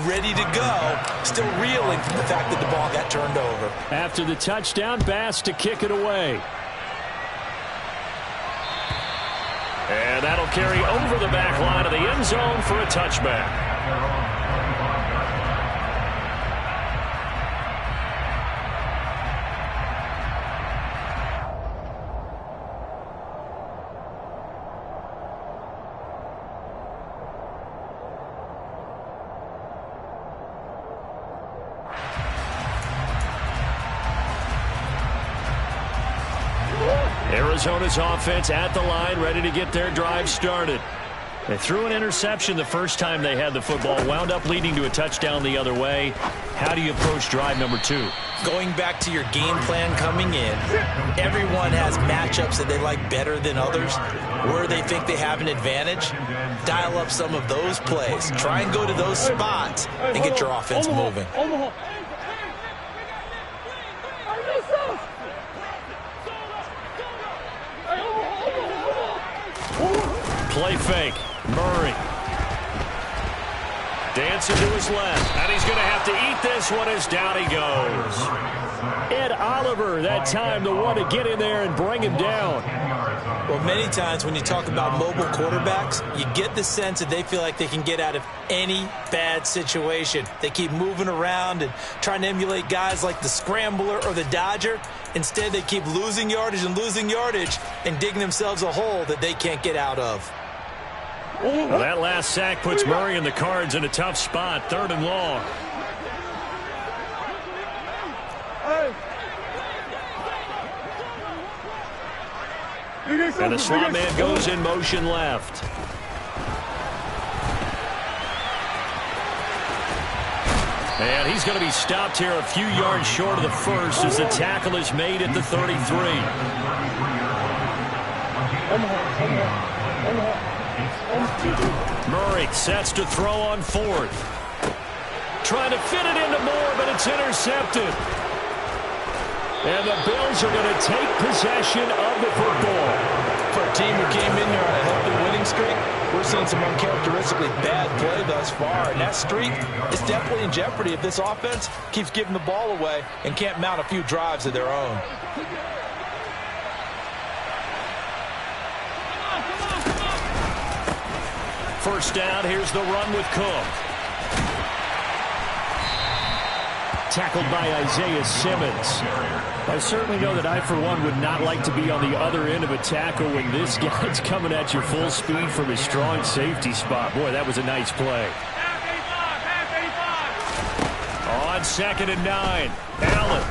ready to go, still reeling from the fact that the ball got turned over. After the touchdown, Bass to kick it away. And that'll carry over the back line of the end zone for a touchback. Arizona's offense at the line, ready to get their drive started. They threw an interception the first time they had the football, wound up leading to a touchdown the other way. How do you approach drive number 2? Going back to your game plan coming in, everyone has matchups that they like better than others, where they think they have an advantage. Dial up some of those plays. Try and go to those spots and get your offense moving. Play fake. Murray. Dancing to his left. And he's going to have to eat this one as down he goes. Ed Oliver, that time, the one to get in there and bring him down. Well, many times when you talk about mobile quarterbacks, you get the sense that they feel like they can get out of any bad situation. They keep moving around and trying to emulate guys like the Scrambler or the Dodger. Instead, they keep losing yardage and digging themselves a hole that they can't get out of. Well, that last sack puts Murray and the Cards in a tough spot, 3rd and long. And the slot man goes in motion left. And he's going to be stopped here a few yards short of the first as the tackle is made at the 33. Murray sets to throw on 4th. Trying to fit it into Moore, but it's intercepted. And the Bills are going to take possession of the football. For a team who came in here on a healthy winning streak, we're seeing some uncharacteristically bad play thus far. And that streak is definitely in jeopardy if this offense keeps giving the ball away and can't mount a few drives of their own. First down, here's the run with Cook. Tackled by Isaiah Simmons. I certainly know that I, for one, would not like to be on the other end of a tackle when this guy's coming at you full speed from his strong safety spot. Boy, that was a nice play. On 2nd and 9, Allen.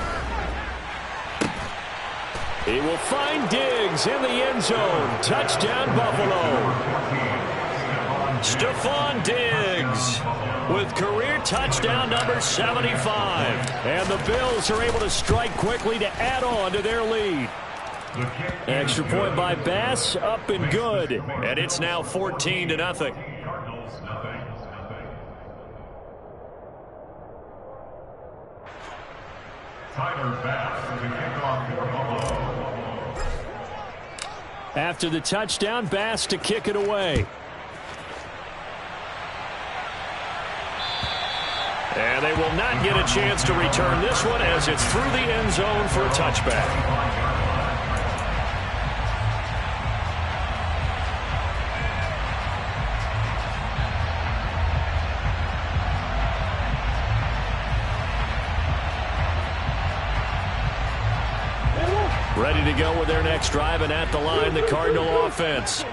He will find Diggs in the end zone. Touchdown, Buffalo. Stephon Diggs with career touchdown number 75. And the Bills are able to strike quickly to add on to their lead. Extra point by Bass, up and good. And it's now 14-0. Tyler Bass to kick off for Buffalo. After the touchdown, Bass to kick it away. And they will not get a chance to return this one as it's through the end zone for a touchback. Ready to go with their next drive, and at the line, the Cardinal offense.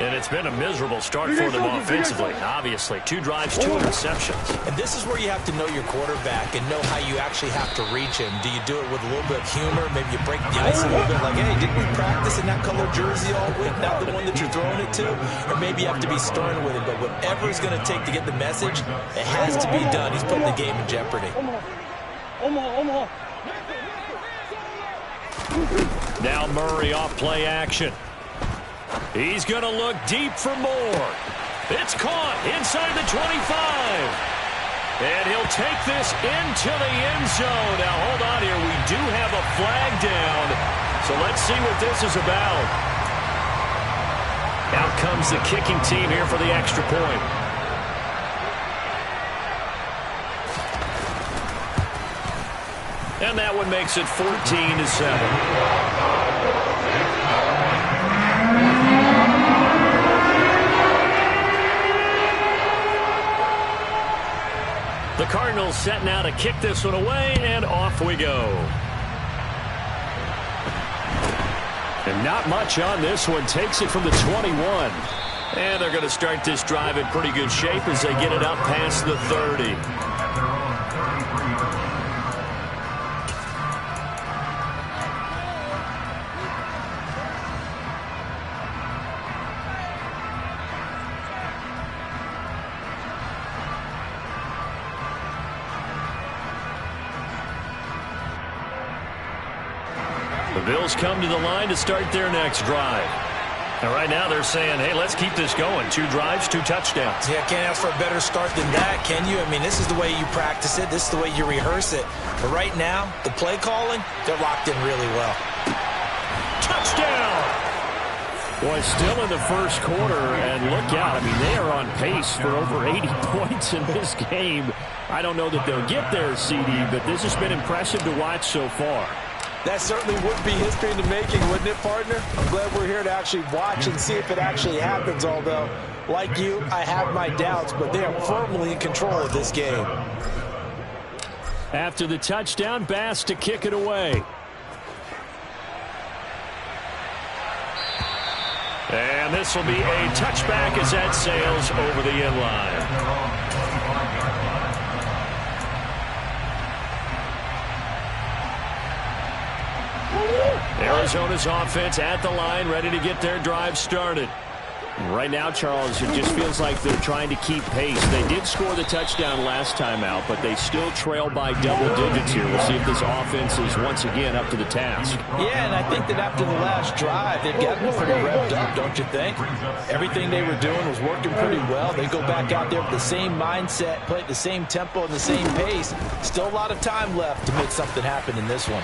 And it's been a miserable start for them offensively. Obviously, 2 drives, 2 interceptions. And this is where you have to know your quarterback and know how you actually have to reach him. Do you do it with a little bit of humor? Maybe you break the ice a little bit like, hey, didn't we practice in that color jersey all week, not the one that you're throwing it to? Or maybe you have to be stern with it. But whatever it's going to take to get the message, it has to be done. He's putting the game in jeopardy. Now Murray off play action. He's going to look deep for more. It's caught inside the 25. And he'll take this into the end zone. Now, hold on here. We do have a flag down. So let's see what this is about. Out comes the kicking team here for the extra point. And that one makes it 14-7. The Cardinals set now to kick this one away, and off we go. And not much on this one. Takes it from the 21. And they're going to start this drive in pretty good shape as they get it up past the 30. The Bills come to the line to start their next drive. And right now they're saying, hey, let's keep this going. 2 drives, 2 touchdowns. Yeah, can't ask for a better start than that, can you? I mean, this is the way you practice it. This is the way you rehearse it. But right now, the play calling, they're locked in really well. Touchdown! Boy, still in the first quarter, and look out. I mean, they are on pace for over 80 points in this game. I don't know that they'll get there, CD, but this has been impressive to watch so far. That certainly would be history in the making, wouldn't it, partner? I'm glad we're here to actually watch and see if it actually happens, although, like you, I have my doubts, but they are firmly in control of this game. After the touchdown, Bass to kick it away. And this will be a touchback as that sails over the end line. Arizona's offense at the line, ready to get their drive started. Right now, Charles, it just feels like they're trying to keep pace. They did score the touchdown last time out, but they still trail by double digits here. We'll see if this offense is once again up to the task. Yeah, and I think that after the last drive, they've gotten pretty revved up, don't you think? Everything they were doing was working pretty well. They go back out there with the same mindset, play at the same tempo and the same pace. Still a lot of time left to make something happen in this one.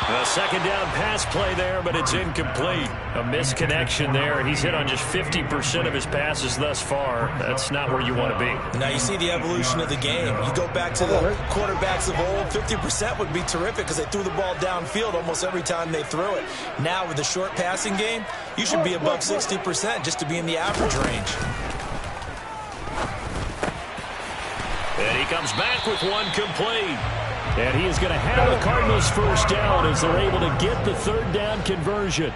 A second down pass play there, but it's incomplete. A misconnection there. He's hit on just 50% of his passes thus far. That's not where you want to be. Now you see the evolution of the game. You go back to the quarterbacks of old, 50% would be terrific because they threw the ball downfield almost every time they threw it. Now with the short passing game, you should be above 60% just to be in the average range. And he comes back with one complete. And he is going to have the Cardinals first down as they're able to get the third down conversion.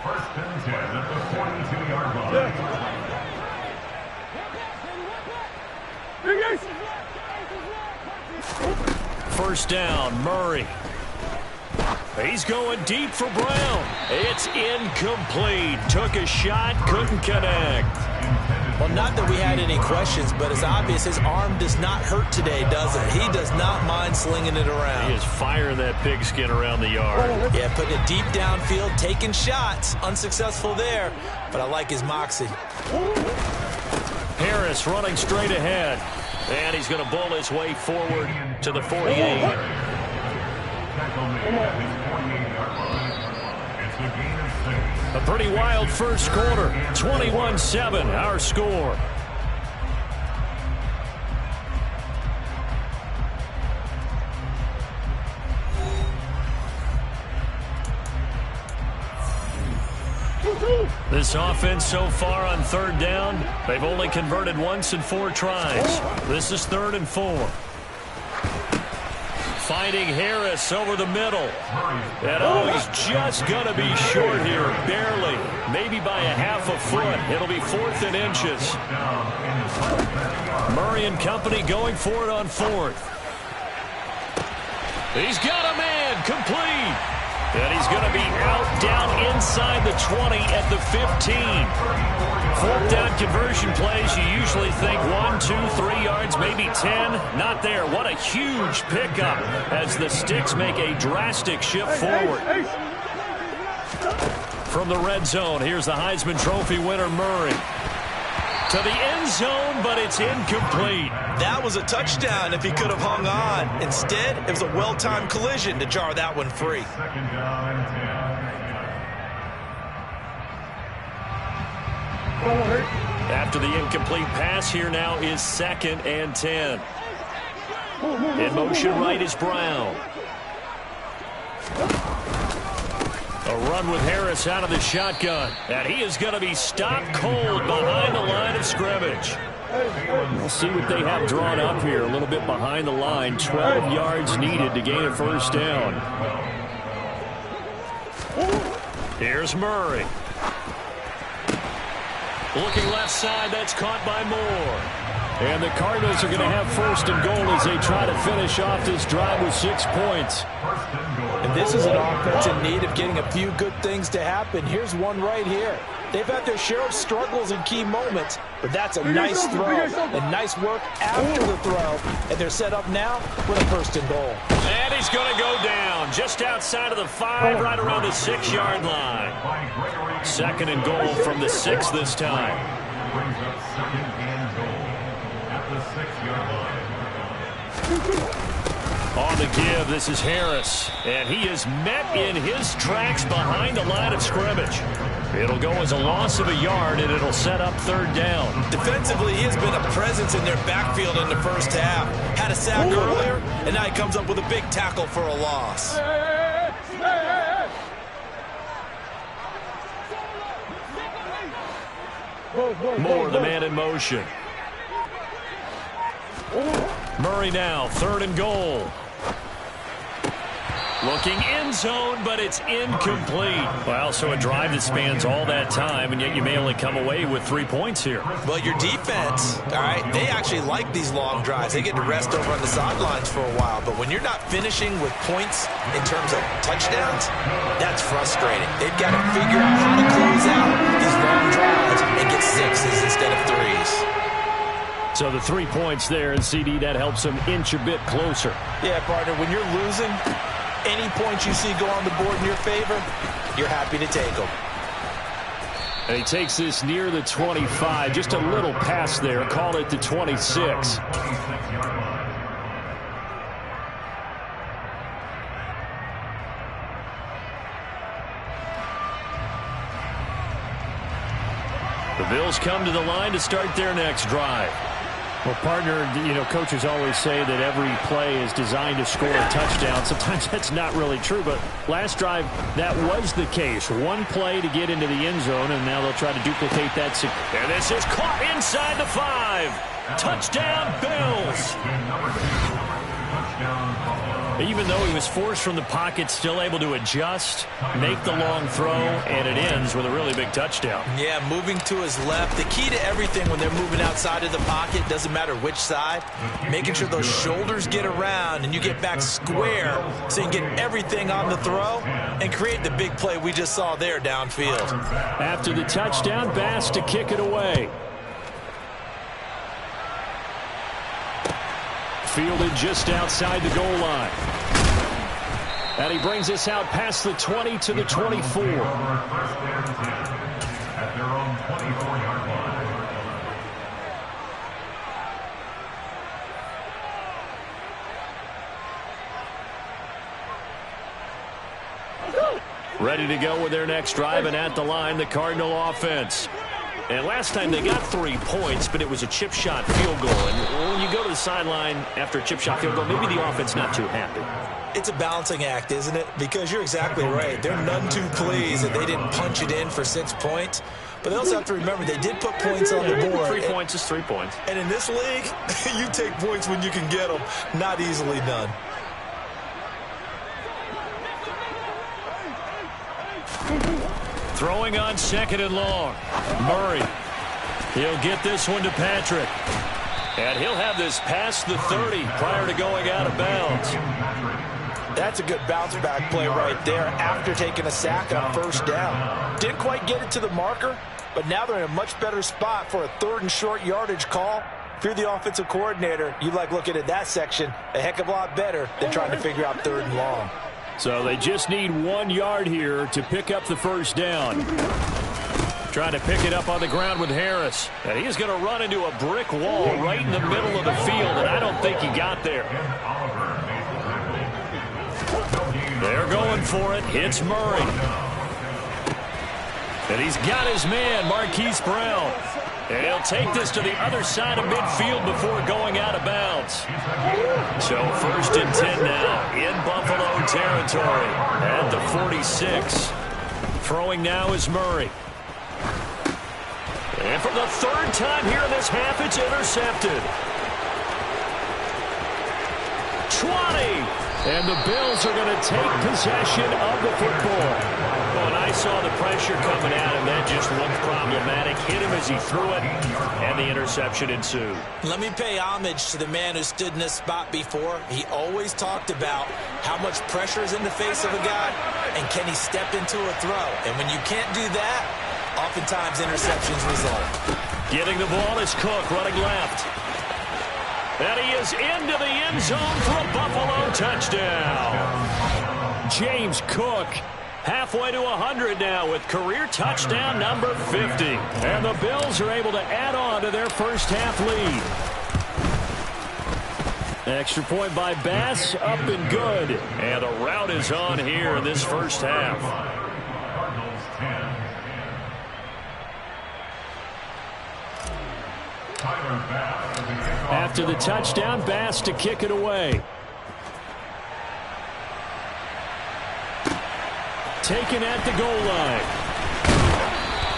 First and 10 at the 42-yard line. First down, Murray. He's going deep for Brown. It's incomplete. Took a shot, couldn't connect. Well, not that we had any questions, but it's obvious his arm does not hurt today, does it? He does not mind slinging it around. He is firing that pigskin around the yard. Yeah, putting it deep downfield, taking shots. Unsuccessful there, but I like his moxie. Harris running straight ahead. And he's going to bull his way forward to the 48. A pretty wild first quarter. 21-7, our score. This offense so far on third down, they've only converted once in 4 tries. This is 3rd and 4. Finding Harris over the middle. And he's just going to be short here, barely. Maybe by a half a foot. It'll be 4th and inches. Murray and company going for it on 4th. He's got a man, complete. And he's going to be out down inside the 20 at the 15. 4th down conversion plays, you usually think 1, 2, 3 yards, maybe 10. Not there. What a huge pickup as the Sticks make a drastic shift forward. From the red zone, here's the Heisman Trophy winner, Murray. To the end zone, but it's incomplete. That was a touchdown if he could have hung on. Instead, it was a well-timed collision to jar that one free. Second down and 10. After the incomplete pass, here now is 2nd and 10. In motion right is Brown. A run with Harris out of the shotgun. And he is going to be stopped cold behind the line of scrimmage. We'll see what they have drawn up here. A little bit behind the line. 12 yards needed to gain a first down. Here's Murray. Looking left side. That's caught by Moore. And the Cardinals are going to have first and goal as they try to finish off this drive with 6 points. And this is an offense in need of getting a few good things to happen. Here's one right here. They've had their share of struggles in key moments, but that's a nice throw and nice work after the throw. And they're set up now with a first and goal. And he's going to go down just outside of the 5, right around the 6-yard line. Second and goal from the 6 this time. Brings up second and goal at the 6-yard line. On the give, this is Harris. And he is met in his tracks behind the line of scrimmage. It'll go as a loss of a yard, and it'll set up third down. Defensively, he has been a presence in their backfield in the first half. Had a sack earlier, and now he comes up with a big tackle for a loss. Moore, the man in motion. Murray now, third and goal. Looking end zone, but it's incomplete. Well, so a drive that spans all that time, and yet you may only come away with 3 points here. Well, your defense, all right, they actually like these long drives. They get to rest over on the sidelines for a while. But when you're not finishing with points in terms of touchdowns, that's frustrating. They've got to figure out how to close out these long drives and get 6s instead of 3s. So the 3 points there, and CD, that helps them inch a bit closer. Yeah, partner, when you're losing, any points you see go on the board in your favor, you're happy to take them. And he takes this near the 25, just a little past there, call it the 26. The Bills come to the line to start their next drive. Well, partner, you know, coaches always say that every play is designed to score a touchdown. Sometimes that's not really true, but last drive, that was the case. One play to get into the end zone, and now they'll try to duplicate that. And this is caught inside the 5. Touchdown, Bills. Even though he was forced from the pocket, still able to adjust, make the long throw, and it ends with a really big touchdown. Yeah, moving to his left. The key to everything when they're moving outside of the pocket, doesn't matter which side, making sure those shoulders get around and you get back square so you can get everything on the throw and create the big play we just saw there downfield. After the touchdown, Bass to kick it away. Fielded just outside the goal line. And he brings us out past the 20 to the 24. At their own 24-yard line. Ready to go with their next drive, and at the line, the Cardinal offense. And last time they got 3 points, but it was a chip shot field goal. And when you go to the sideline after a chip shot field goal, maybe the offense not too happy. It's a balancing act, isn't it? Because you're exactly right. They're none too pleased that they didn't punch it in for 6 points. But they also have to remember they did put points on the board. 3 points is 3 points. And in this league, you take points when you can get them. Not easily done. Throwing on second and long. Murray. He'll get this one to Patrick. And he'll have this past the 30 prior to going out of bounds. That's a good bounce back play right there after taking a sack on first down. Didn't quite get it to the marker, but now they're in a much better spot for a 3rd and short yardage call. If you're the offensive coordinator, you like looking at that section a heck of a lot better than trying to figure out 3rd and long. So they just need 1 yard here to pick up the first down. Trying to pick it up on the ground with Harris. And he's going to run into a brick wall right in the middle of the field, and I don't think he got there. They're going for it. Hits Murray. And he's got his man, Marquise Brown. And he'll take this to the other side of midfield before going out of bounds. So 1st and 10 now in Buffalo territory at the 46. Throwing now is Murray. And for the third time here in this half, it's intercepted. 20. And the Bills are going to take possession of the football. Oh, and I saw the pressure coming at him. That just looked problematic. Hit him as he threw it, and the interception ensued. Let me pay homage to the man who stood in this spot before. He always talked about how much pressure is in the face of a guy, and can he step into a throw. And when you can't do that, oftentimes interceptions result. Getting the ball is Cook, running left. And he is into the end zone for a Buffalo touchdown. James Cook halfway to 100 now with career touchdown number 50. And the Bills are able to add on to their first half lead. Extra point by Bass, up and good. And the rout is on here in this first half. After the touchdown, Bass to kick it away. Taken at the goal line.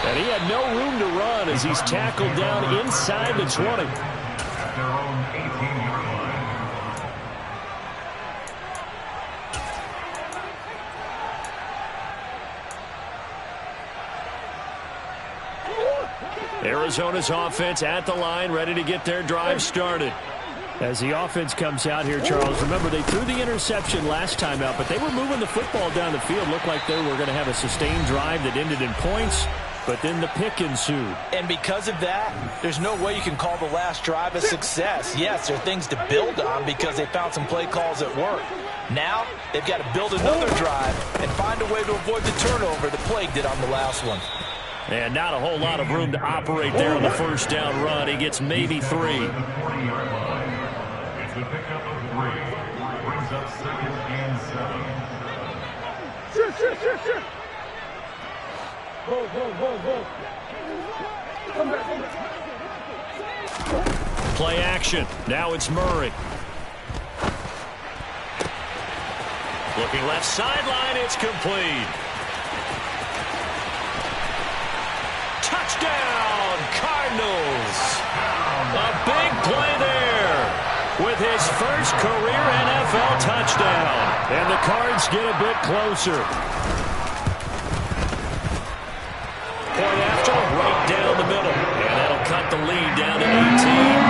And he had no room to run as he's tackled down inside the 20. At their own 18-yard line. Arizona's offense at the line, ready to get their drive started. As the offense comes out here, Charles, remember they threw the interception last time out, but they were moving the football down the field. Looked like they were going to have a sustained drive that ended in points, but then the pick ensued. And because of that, there's no way you can call the last drive a success. Yes, there are things to build on because they found some play calls that work. Now, they've got to build another drive and find a way to avoid the turnover that plagued it on the last one. And not a whole lot of room to operate there on the first down run. He gets maybe 3. It's the pickup of 3. Brings up 2nd and 7. Shit. Go. Come back. Play action. Now it's Murray. Looking left sideline. It's complete. Touchdown, Cardinals. A big play there with his first career NFL touchdown. And the Cards get a bit closer. Point after, right down the middle. And that'll cut the lead down to 18.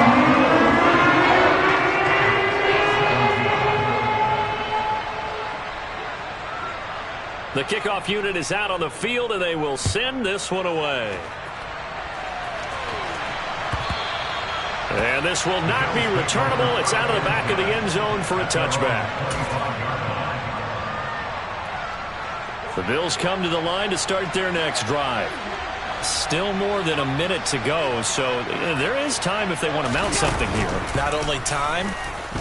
The kickoff unit is out on the field, and they will send this one away. And this will not be returnable. It's out of the back of the end zone for a touchback. The Bills come to the line to start their next drive. Still more than a minute to go, so there is time if they want to mount something here. Not only time,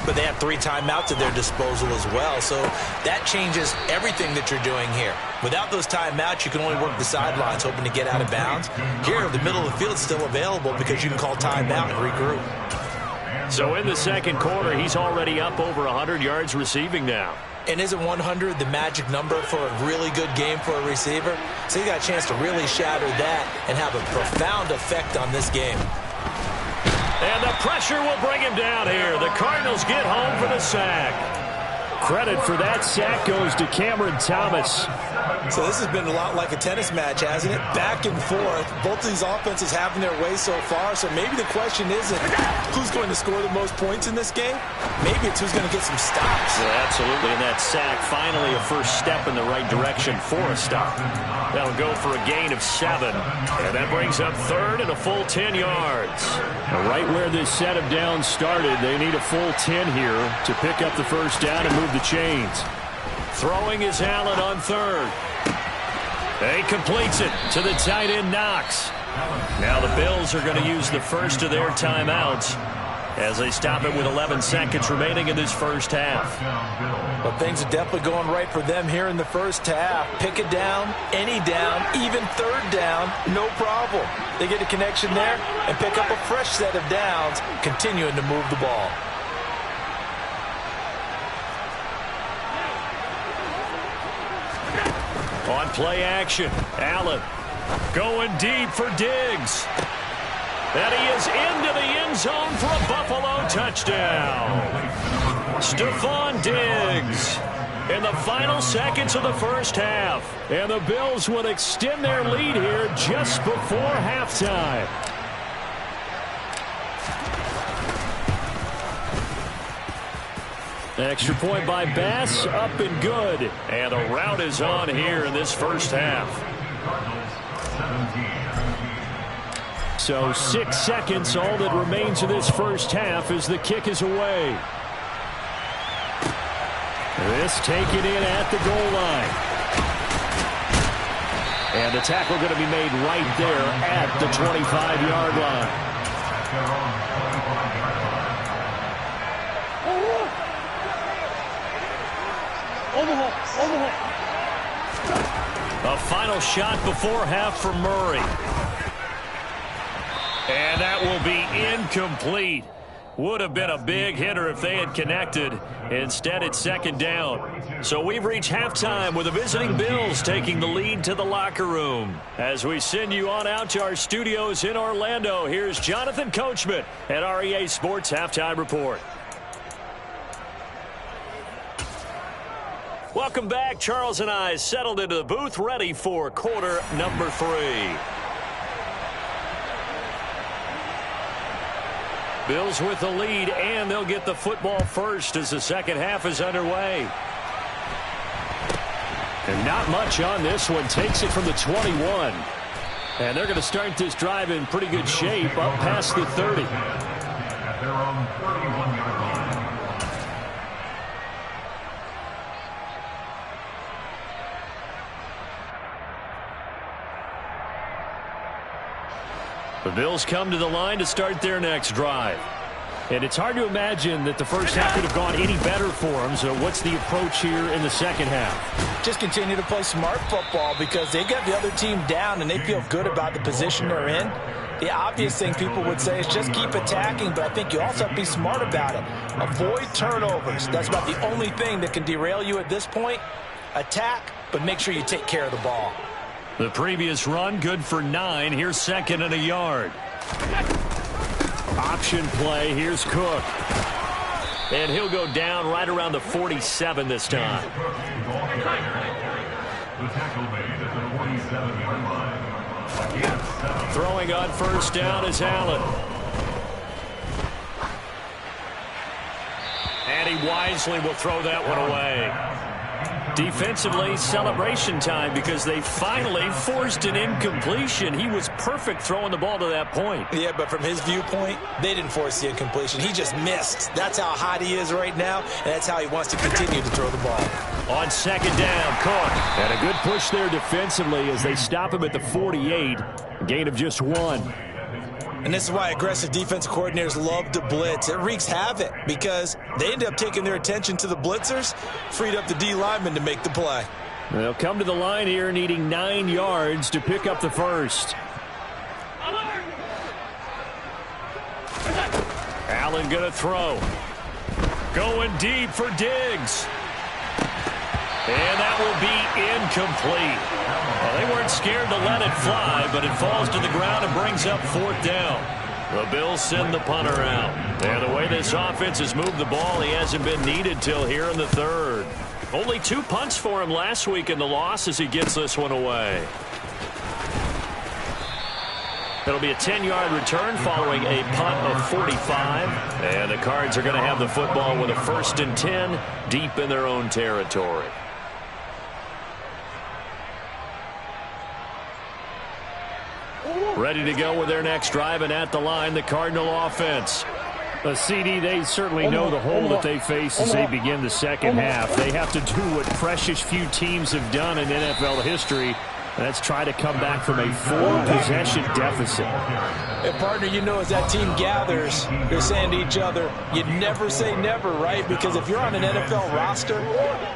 but they have 3 timeouts at their disposal as well, so that changes everything that you're doing here. Without those timeouts, you can only work the sidelines, hoping to get out of bounds. Here, the middle of the field is still available because you can call timeout and regroup. So in the second quarter, he's already up over 100 yards receiving now. And isn't 100 the magic number for a really good game for a receiver? So you got a chance to really shatter that and have a profound effect on this game. And the pressure will bring him down here. The Cardinals get home for the sack. Credit for that sack goes to Cameron Thomas. So this has been a lot like a tennis match, hasn't it? Back and forth. Both of these offenses having their way so far. So maybe the question isn't who's going to score the most points in this game. Maybe it's who's going to get some stops. Yeah, absolutely. And that sack, finally a first step in the right direction for a stop. That'll go for a gain of 7. And that brings up third and a full 10 yards. Now, right where this set of downs started, they need a full 10 here to pick up the first down and move the chains. Throwing is Allen on third. He completes it to the tight end Knox. Now the Bills are going to use the first of their timeouts as they stop it with 11 seconds remaining in this first half. But things are definitely going right for them here in the first half. Pick it down, any down, even third down, no problem. They get a connection there and pick up a fresh set of downs, continuing to move the ball. On play action, Allen going deep for Diggs. And he is into the end zone for a Buffalo touchdown. Stephon Diggs in the final seconds of the first half. And the Bills would extend their lead here just before halftime. Extra point by Bass, up and good. And the rout is on here in this first half. So 6 seconds, all that remains of this first half as the kick is away. This taken in at the goal line. And the tackle going to be made right there at the 25-yard line. A final shot before half for Murray. And that will be incomplete. Would have been a big hitter if they had connected. Instead, it's second down. So we've reached halftime with the visiting Bills taking the lead to the locker room. As we send you on out to our studios in Orlando, here's Jonathan Coachman at REA Sports Halftime Report. Welcome back. Charles and I settled into the booth, ready for quarter number 3. Bills with the lead, and they'll get the football first as the second half is underway. And not much on this one. Takes it from the 21. And they're going to start this drive in pretty good shape up past the 30. At their own 31-yard line. The Bills come to the line to start their next drive. And it's hard to imagine that the first half could have gone any better for them. So what's the approach here in the second half? Just continue to play smart football because they got the other team down and they feel good about the position they're in. The obvious thing people would say is just keep attacking, but I think you also have to be smart about it. Avoid turnovers. That's about the only thing that can derail you at this point. Attack, but make sure you take care of the ball. The previous run, good for 9. Here's second and a yard. Option play. Here's Cook. And he'll go down right around the 47 this time. The tackle made at the 47-yard line. Throwing on first down is Allen. And he wisely will throw that one away. Defensively, celebration time because they finally forced an incompletion. He was perfect throwing the ball to that point. Yeah, but from his viewpoint, they didn't force the incompletion. He just missed. That's how hot he is right now, and that's how he wants to continue to throw the ball. On second down, Cook. And a good push there defensively as they stop him at the 48. A gain of just 1. And this is why aggressive defense coordinators love to blitz. It wreaks havoc because they end up taking their attention to the blitzers, freed up the D lineman to make the play. They'll come to the line here needing 9 yards to pick up the first. Allen going to throw. Going deep for Diggs. And that will be incomplete. Well, they weren't scared to let it fly, but it falls to the ground and brings up 4th down. The Bills send the punter out. And the way this offense has moved the ball, he hasn't been needed till here in the 3rd. Only 2 punts for him last week in the loss as he gets this one away. It'll be a 10-yard return following a punt of 45. And the Cards are going to have the football with a 1st and 10 deep in their own territory. Ready to go with their next drive, and at the line, the Cardinal offense. CD, they certainly know the hole that they face as they begin the second half. They have to do what precious few teams have done in NFL history. That's try to come back from a 4-possession deficit. And partner, you know, as that team gathers, they're saying to each other, you never say never, right? Because if you're on an NFL roster,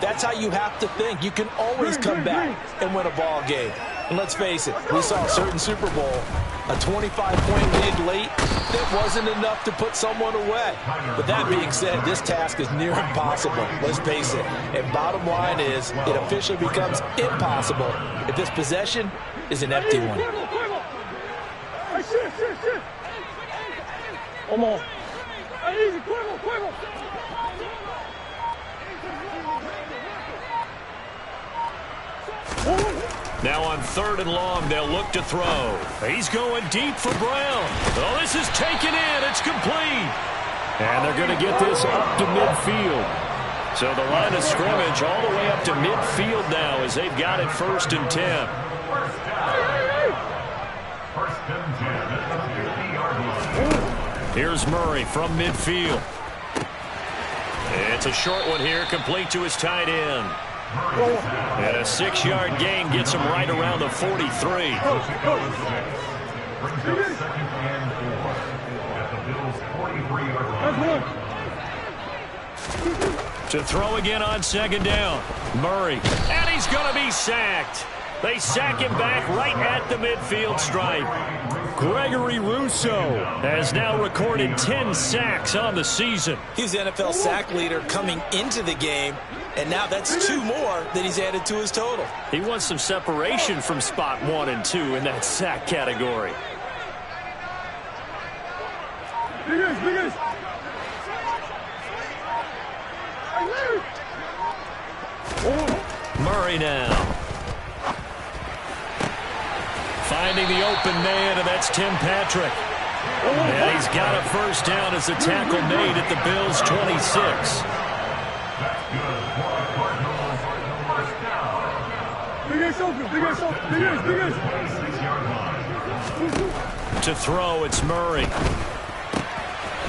that's how you have to think. You can always come back and win a ball game. And let's face it, we saw a certain Super Bowl A 25-point lead late, that wasn't enough to put someone away. But that being said, this task is near impossible. Let's face it. And bottom line is, it officially becomes impossible if this possession is an empty one. Now on 3rd and long, they'll look to throw. He's going deep for Brown. Oh, this is taken in. It's complete. And they're going to get this up to midfield. So the line of scrimmage all the way up to midfield now as they've got it 1st and 10. Here's Murray from midfield. It's a short one here, complete to his tight end. And a 6-yard gain gets him right around the 43. To throw again on 2nd down. Murray. And he's going to be sacked. They sack him back right at the midfield stripe. Gregory Rousseau has now recorded 10 sacks on the season. He's the NFL sack leader coming into the game, and now that's 2 more that he's added to his total. He wants some separation from spot 1 and 2 in that sack category. Murray now. Finding the open man, and that's Tim Patrick. And he's got a 1st down as the tackle made at the Bills' 26. To throw, it's Murray.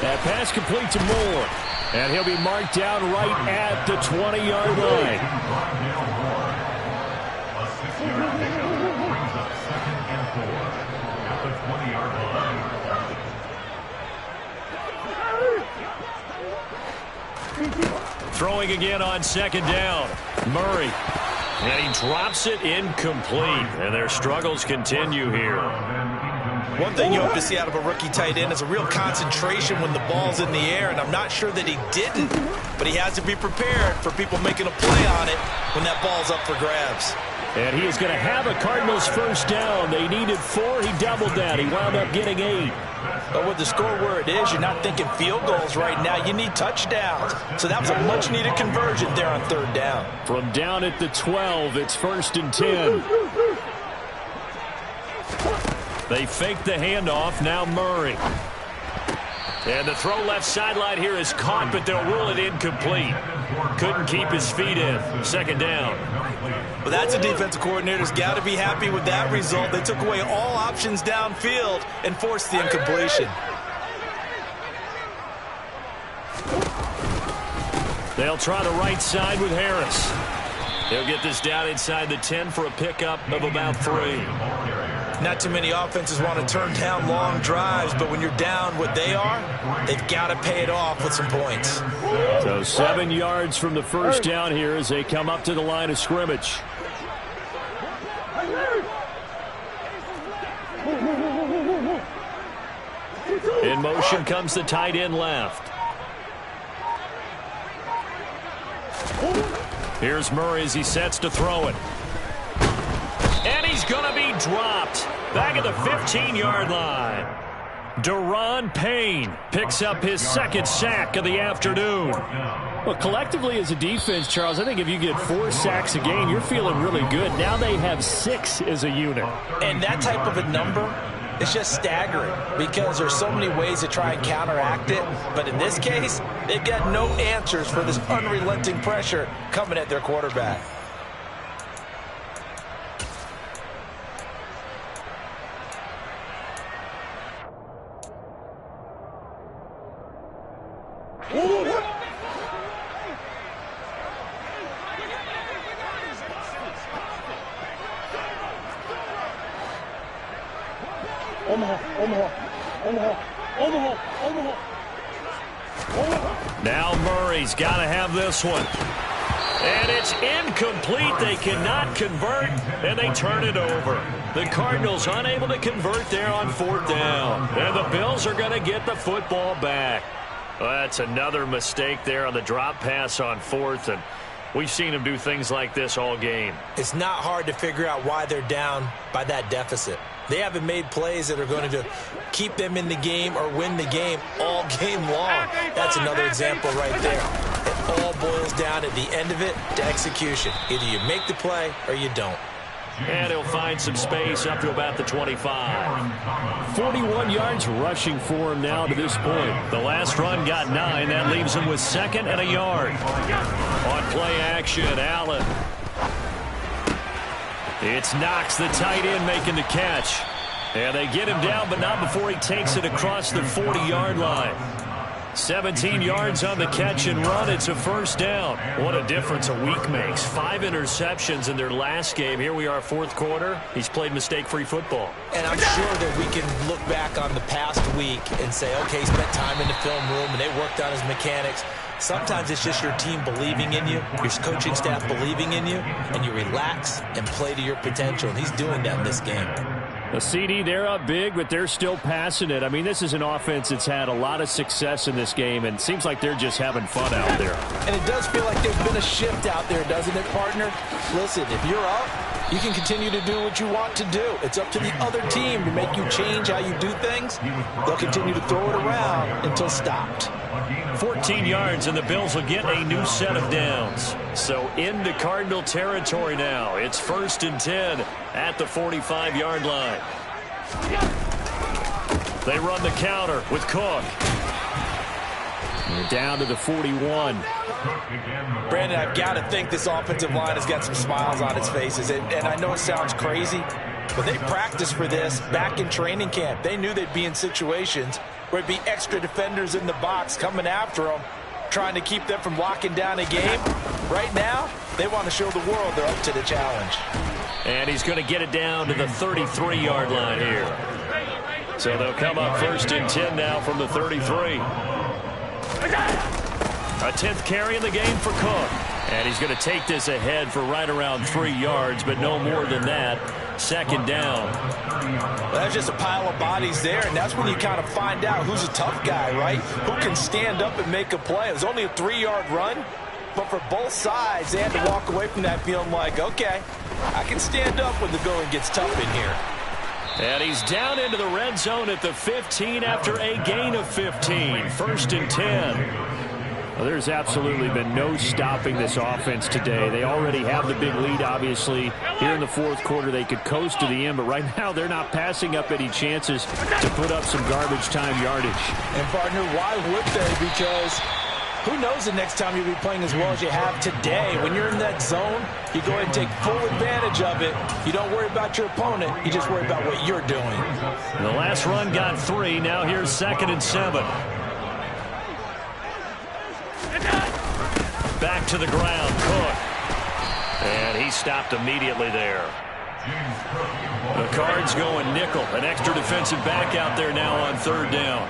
That pass complete to Moore. And he'll be marked down right at the 20-yard line. Throwing again on 2nd down. Murray. And he drops it incomplete. And their struggles continue here. One thing you hope to see out of a rookie tight end is a real concentration when the ball's in the air, and I'm not sure that he didn't, but he has to be prepared for people making a play on it when that ball's up for grabs. And he is going to have a Cardinals 1st down. They needed 4. He doubled that. He wound up getting 8. But with the score where it is, you're not thinking field goals right now. You need touchdowns. So that was a much-needed conversion there on 3rd down. From down at the 12, it's 1st and 10. They fake the handoff. Now Murray. And the throw left sideline here is caught, but they'll rule it incomplete. Couldn't keep his feet in. 2nd down. Well, that's a defensive coordinator's got to be happy with that result. They took away all options downfield and forced the incompletion. They'll try the right side with Harris. He'll get this down inside the 10 for a pickup of about 3. Not too many offenses want to turn down long drives, but when you're down what they are, they've got to pay it off with some points. So 7 yards from the 1st down here as they come up to the line of scrimmage. In motion comes the tight end left. Here's Murray as he sets to throw it. And he's going to be dropped back at the 15-yard line. Deron Payne picks up his 2nd sack of the afternoon. Well, collectively as a defense, Charles, I think if you get 4 sacks a game, you're feeling really good. Now they have 6 as a unit. And that type of a number, it's just staggering because there's so many ways to try and counteract it. But in this case, they've got no answers for this unrelenting pressure coming at their quarterback. Now Murray's got to have this one. And it's incomplete. They cannot convert, and they turn it over. The Cardinals unable to convert there on 4th down. And the Bills are going to get the football back. Well, that's another mistake there on the drop pass on 4th, and we've seen them do things like this all game. It's not hard to figure out why they're down by that deficit. They haven't made plays that are going to keep them in the game or win the game all game long. That's another example right there. It all boils down at the end of it to execution. Either you make the play or you don't. And he'll find some space up to about the 25. 41 yards rushing for him now to this point. The last run got 9. That leaves him with 2nd and a yard. On play action, Allen. It's Knox, the tight end, making the catch. And they get him down, but not before he takes it across the 40-yard line. 17 yards on the catch and run. It's a 1st down. What a difference a week makes. 5 interceptions in their last game. Here we are, 4th quarter. He's played mistake-free football. And I'm sure that we can look back on the past week and say, okay, he spent time in the film room and they worked on his mechanics. Sometimes it's just your team believing in you, your coaching staff believing in you, and you relax and play to your potential. And he's doing that in this game. The CD, they're up big, but they're still passing it. I mean, this is an offense that's had a lot of success in this game, and it seems like they're just having fun out there. And it does feel like there's been a shift out there, doesn't it, partner? Listen, if you're up, you can continue to do what you want to do. It's up to the other team to make you change how you do things. They'll continue to throw it around until stopped. 14 yards, and the Bills will get a new set of downs. So into Cardinal territory now. It's 1st and 10 at the 45-yard line. They run the counter with Cook. They're down to the 41. Brandon, I've got to think this offensive line has got some smiles on its faces. And I know it sounds crazy, but they practiced for this back in training camp. They knew they'd be in situations where it'd be extra defenders in the box coming after them, trying to keep them from locking down a game. Right now, they want to show the world they're up to the challenge. And he's going to get it down to the 33-yard line here. So they'll come up 1st and 10 now from the 33. A 10th carry in the game for Cook. And he's going to take this ahead for right around 3 yards, but no more than that. 2nd down. Well, that's just a pile of bodies there, and that's when you kind of find out who's a tough guy, right? Who can stand up and make a play. It was only a 3-yard run, but for both sides, they had to walk away from that feeling like, okay, I can stand up when the going gets tough in here. And he's down into the red zone at the 15 after a gain of 15. 1st and 10. Well, there's absolutely been no stopping this offense today. They already have the big lead, obviously. Here in the 4th quarter, they could coast to the end, but right now they're not passing up any chances to put up some garbage time yardage. And, partner, why would they? Because who knows the next time you'll be playing as well as you have today. When you're in that zone, you go ahead and take full advantage of it. You don't worry about your opponent. You just worry about what you're doing. The last run got 3. Now here's 2nd and 7. Back to the ground, Cook. And he stopped immediately there. The Cards going nickel. An extra defensive back out there now on 3rd down.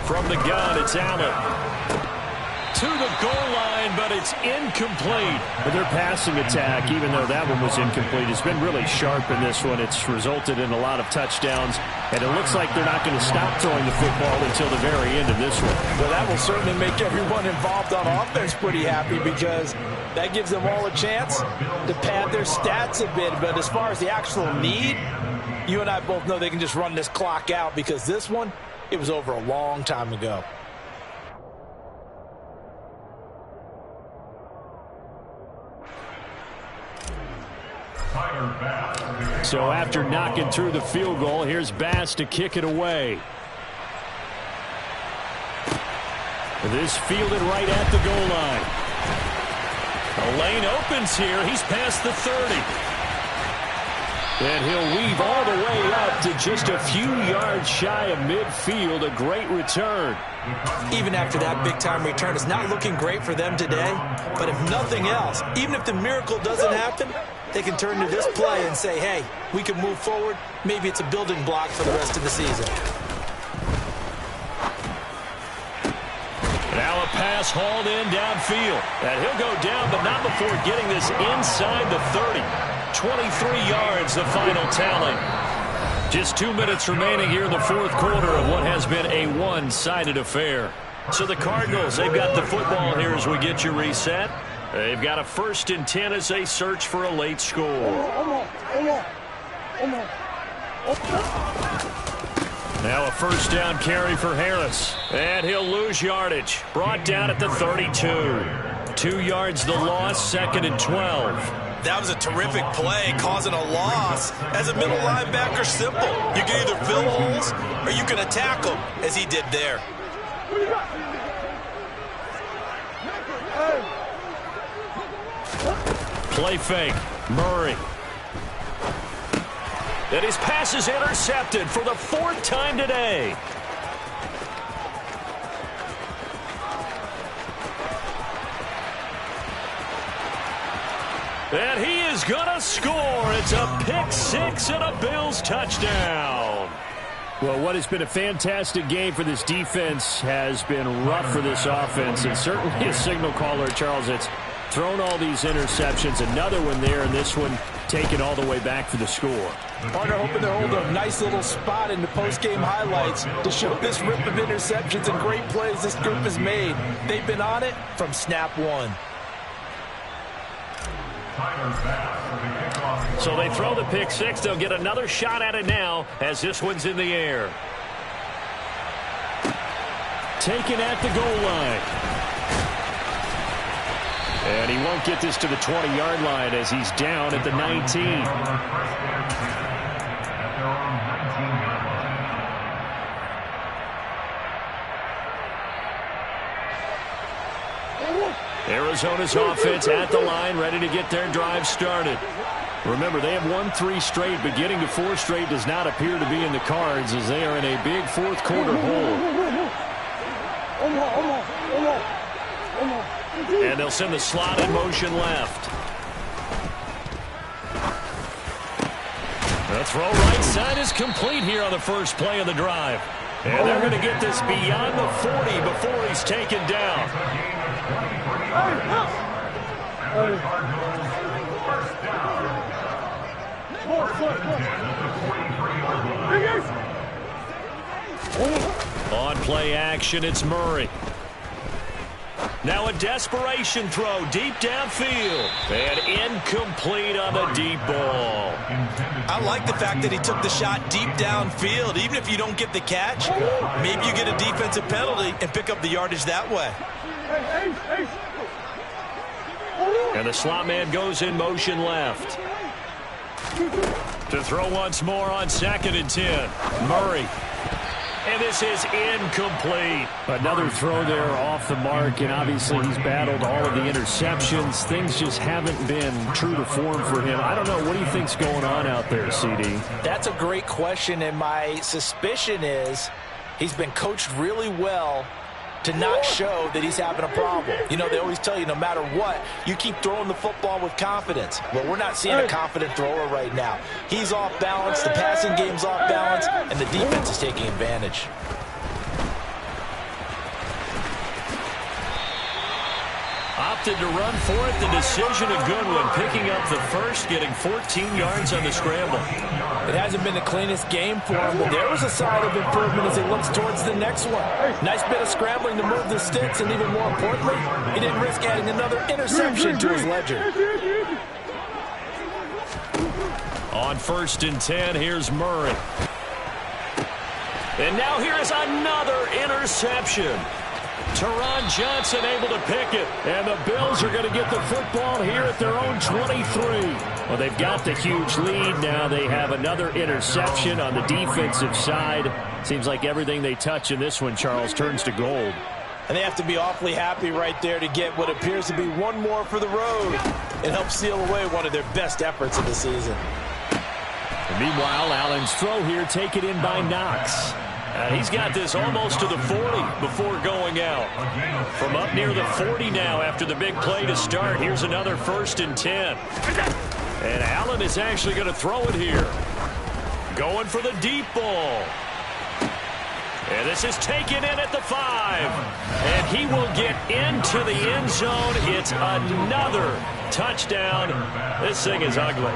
From the gun, it's Allen. To the goal line, but it's incomplete. But their passing attack, even though that one was incomplete, has been really sharp in this one. It's resulted in a lot of touchdowns, and it looks like they're not going to stop throwing the football until the very end of this one. Well, that will certainly make everyone involved on offense pretty happy, because that gives them all a chance to pad their stats a bit. But as far as the actual need, you and I both know they can just run this clock out, because this one, it was over a long time ago. So after knocking through the field goal, here's Bass to kick it away. This fielded right at the goal line. The lane opens here. He's past the 30. And he'll weave all the way up to just a few yards shy of midfield. A great return. Even after that big-time return, it's not looking great for them today. But if nothing else, even if the miracle doesn't happen, they can turn to this play and say, hey, we can move forward. Maybe it's a building block for the rest of the season. Now a pass hauled in downfield. And he'll go down, but not before getting this inside the 30. 23 yards, the final tally. Just 2 minutes remaining here in the fourth quarter of what has been a one-sided affair. So the Cardinals, they've got the football here as we get you reset. They've got a 1st and 10 as they search for a late score. Now a 1st down carry for Harris. And he'll lose yardage. Brought down at the 32. 2 yards the loss, 2nd and 12. That was a terrific play, causing a loss. As a middle linebacker, simple. You can either fill holes or you can attack them, as he did there. Play fake. Murray. And his pass is intercepted for the 4th time today. And he is going to score. It's a pick 6 and a Bills touchdown. Well, what has been a fantastic game for this defense has been rough for this offense, and certainly a signal caller, Charles, it's thrown all these interceptions. Another one there, and this one taken all the way back for the score. Partner hoping to hold a nice little spot in the post-game highlights to show this rip of interceptions and great plays this group has made. They've been on it from snap one. So they throw the pick 6. They'll get another shot at it now as this one's in the air. Taken at the goal line. And he won't get this to the 20-yard line as he's down at the 19. Arizona's offense at the line, ready to get their drive started. Remember, they have won 3 straight, but getting to 4 straight does not appear to be in the cards as they are in a big fourth quarter hole. And they'll send the slot in motion left. The throw right side is complete here on the first play of the drive. And they're going to get this beyond the 40 before he's taken down. On play action, it's Murray. Now a desperation throw deep downfield. And incomplete on the deep ball. I like the fact that he took the shot deep downfield. Even if you don't get the catch, maybe you get a defensive penalty and pick up the yardage that way. And the slot man goes in motion left. To throw once more on 2nd and 10. Murray. And this is incomplete. Another throw there off the mark, and obviously he's battled all of the interceptions. Things just haven't been true to form for him. I don't know. What do you think's going on out there, CD? That's a great question, and my suspicion is he's been coached really well to not show that he's having a problem. You know, they always tell you no matter what, you keep throwing the football with confidence. Well, we're not seeing a confident thrower right now. He's off balance, the passing game's off balance, and the defense is taking advantage. Opted to run for it. The decision a good one. Picking up the first, getting 14 yards on the scramble. It hasn't been the cleanest game for him, but there was a sign of improvement as he looks towards the next one. Nice bit of scrambling to move the sticks, and even more importantly, he didn't risk adding another interception to his ledger. On 1st and 10, here's Murray. And now here is another interception. Teron Johnson able to pick it. And the Bills are going to get the football here at their own 23. Well, they've got the huge lead. Now they have another interception on the defensive side. Seems like everything they touch in this one, Charles, turns to gold. And they have to be awfully happy right there to get what appears to be one more for the road and help seal away one of their best efforts of the season. And meanwhile, Allen's throw here taken in by Knox. He's got this almost to the 40 before going out. From up near the 40 now after the big play to start. Here's another 1st and 10. And Allen is actually going to throw it here. Going for the deep ball. And this is taken in at the 5. And he will get into the end zone. It's another touchdown. This thing is ugly.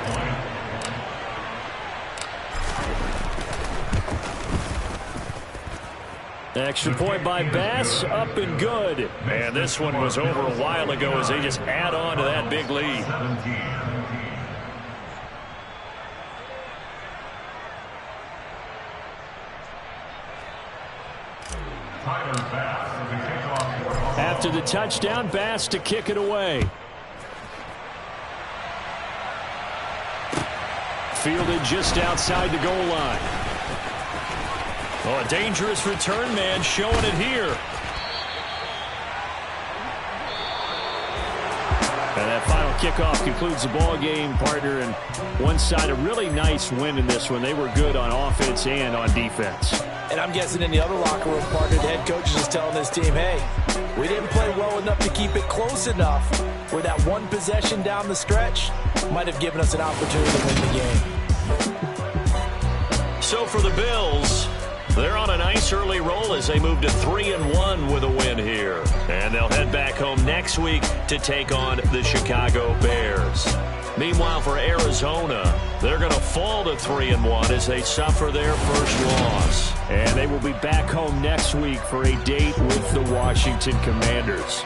Extra point by Bass, up and good. And this one was over a while ago as they just add on to that big lead. After the touchdown, Bass to kick it away. Fielded just outside the goal line. Oh, a dangerous return man showing it here. And that final kickoff concludes the ball game, partner. And one side, a really nice win in this one. They were good on offense and on defense. And I'm guessing in the other locker room, partner, the head coach is just telling this team, hey, we didn't play well enough to keep it close enough where that one possession down the stretch might have given us an opportunity to win the game. So for the Bills, they're on a nice early roll as they move to 3-1 with a win here. And they'll head back home next week to take on the Chicago Bears. Meanwhile, for Arizona, they're going to fall to 3-1 as they suffer their first loss. And they will be back home next week for a date with the Washington Commanders.